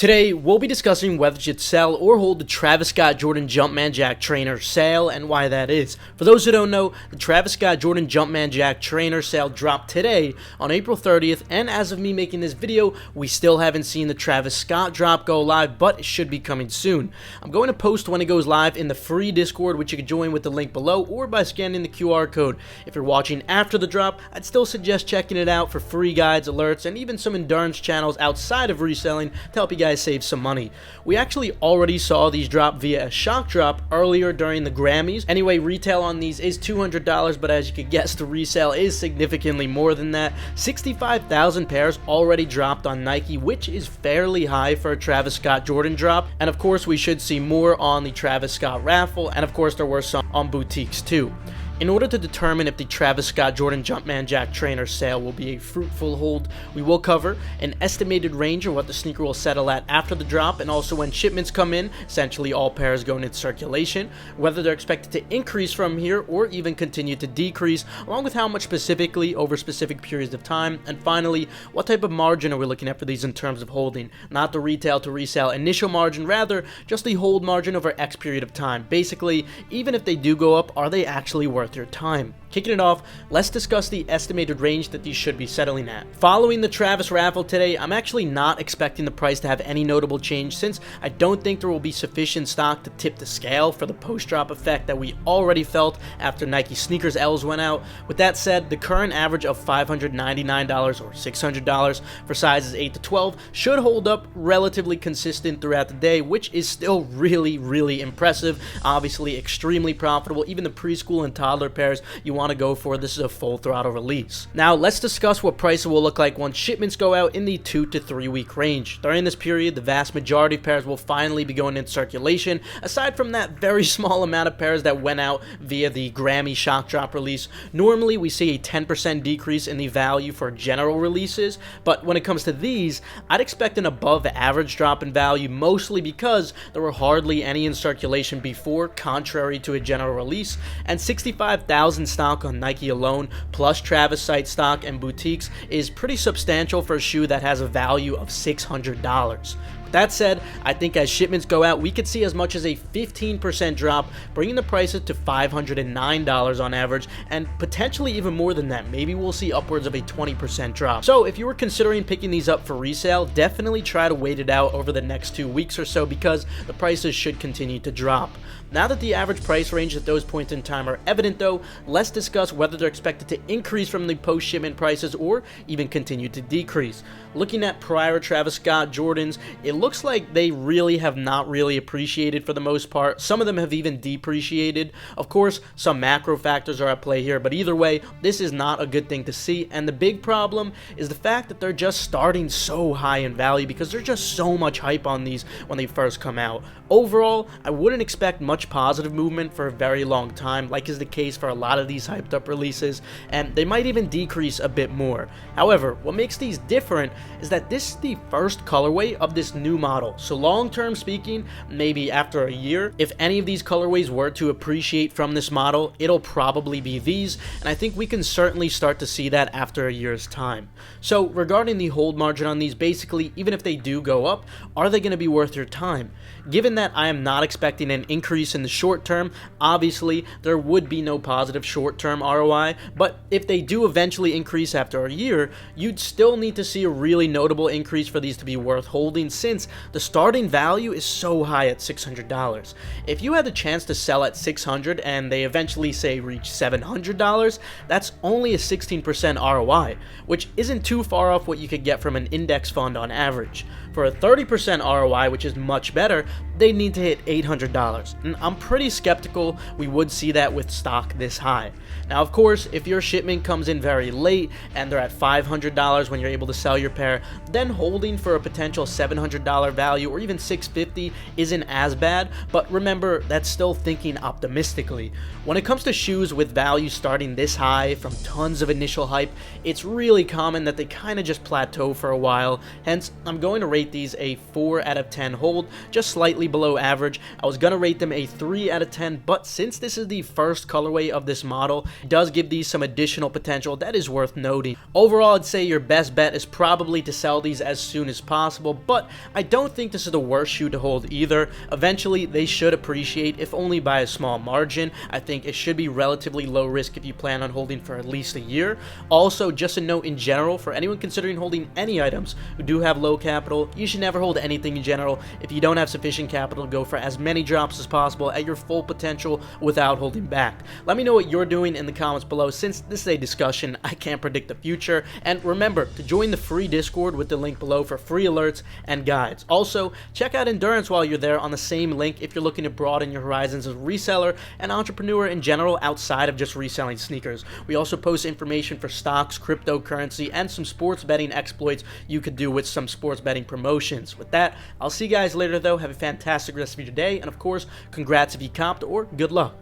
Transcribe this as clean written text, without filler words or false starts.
Today, we'll be discussing whether you should sell or hold the Travis Scott Jordan Jumpman Jack Trainer sale and why that is. For those who don't know, the Travis Scott Jordan Jumpman Jack Trainer sale dropped today on April 30th, and as of me making this video, we still haven't seen the Travis Scott drop go live, but it should be coming soon. I'm going to post when it goes live in the free Discord, which you can join with the link below or by scanning the QR code. If you're watching after the drop, I'd still suggest checking it out for free guides, alerts, and even some endurance channels outside of reselling to help you guys save some money. We actually already saw these drop via a shock drop earlier during the Grammys. Anyway, retail on these is $200, but as you could guess, the resale is significantly more than that. 65,000 pairs already dropped on Nike, which is fairly high for a Travis Scott Jordan drop. And of course, we should see more on the Travis Scott raffle, and of course, there were some on boutiques too. In order to determine if the Travis Scott Jordan Jumpman Jack Trainer sale will be a fruitful hold, we will cover an estimated range of what the sneaker will settle at after the drop, and also when shipments come in, essentially all pairs going into circulation, whether they're expected to increase from here or even continue to decrease, along with how much specifically over specific periods of time, and finally, what type of margin are we looking at for these in terms of holding. Not the retail to resale initial margin, rather just the hold margin over X period of time. Basically, even if they do go up, are they actually worth your time? Kicking it off, let's discuss the estimated range that these should be settling at. Following the Travis raffle today, I'm actually not expecting the price to have any notable change, since I don't think there will be sufficient stock to tip the scale for the post-drop effect that we already felt after Nike sneakers L's went out. With that said, the current average of $599 or $600 for sizes 8 to 12 should hold up relatively consistent throughout the day, which is still really impressive. Obviously extremely profitable. Even the preschool and toddler pairs you want to go for, this is a full throttle release. Now let's discuss what prices will look like once shipments go out in the 2 to 3 week range. During this period, the vast majority of pairs will finally be going into circulation, aside from that very small amount of pairs that went out via the Grammy shock drop release. Normally we see a 10% decrease in the value for general releases, but when it comes to these, I'd expect an above average drop in value, mostly because there were hardly any in circulation before, contrary to a general release, and 65,000 stock on Nike alone, plus Travis site stock and boutiques, is pretty substantial for a shoe that has a value of $600. That said, I think as shipments go out, we could see as much as a 15% drop, bringing the prices to $509 on average, and potentially even more than that. Maybe we'll see upwards of a 20% drop. So if you were considering picking these up for resale, definitely try to wait it out over the next 2 weeks or so, because the prices should continue to drop. Now that the average price range at those points in time are evident though, let's discuss whether they're expected to increase from the post-shipment prices or even continue to decrease. Looking at prior Travis Scott Jordans, it looks like they really have not really appreciated for the most part. Some of them have even depreciated. Of course, some macro factors are at play here, but either way, this is not a good thing to see, and the big problem is the fact that they're just starting so high in value because there's just so much hype on these when they first come out. Overall, I wouldn't expect much positive movement for a very long time, like is the case for a lot of these hyped up releases, and they might even decrease a bit more. However, what makes these different is that this is the first colorway of this new model, so long term speaking, maybe after a year, if any of these colorways were to appreciate from this model, it'll probably be these, and I think we can certainly start to see that after a year's time. So regarding the hold margin on these, basically, even if they do go up, are they going to be worth your time? Given that I am not expecting an increase in the short term, obviously there would be no positive short term ROI, but if they do eventually increase after a year, you'd still need to see a really notable increase for these to be worth holding, since the starting value is so high at $600. If you had the chance to sell at $600 and they eventually say reach $700, that's only a 16% ROI, which isn't too far off what you could get from an index fund on average. For a 30% ROI, which is much better, they need to hit $800, and I'm pretty skeptical we would see that with stock this high. Now of course, if your shipment comes in very late and they're at $500 when you're able to sell your pair, then holding for a potential $700 value or even $650 isn't as bad, but remember, that's still thinking optimistically. When it comes to shoes with value starting this high from tons of initial hype, it's really common that they kind of just plateau for a while, hence I'm going to rate these a 4 out of 10 hold, just slightly below average. I was gonna rate them a 3 out of 10, but since this is the first colorway of this model, it does give these some additional potential that is worth noting. Overall, I'd say your best bet is probably to sell these as soon as possible, but I don't think this is the worst shoe to hold either. Eventually, they should appreciate, if only by a small margin. I think it should be relatively low risk if you plan on holding for at least a year. Also, just a note in general, for anyone considering holding any items who do have low capital, you should never hold anything in general if you don't have sufficient capital to go for as many drops as possible at your full potential without holding back. Let me know what you're doing in the comments below. Since this is a discussion, I can't predict the future. And remember to join the free Discord with the link below for free alerts and guides. Also, check out Endurance while you're there on the same link if you're looking to broaden your horizons as a reseller and entrepreneur in general outside of just reselling sneakers. We also post information for stocks, cryptocurrency, and some sports betting exploits you could do with some sports betting promotions. With that, I'll see you guys later though. Have a fantastic rest of your day, and of course, congrats if you copped, or good luck.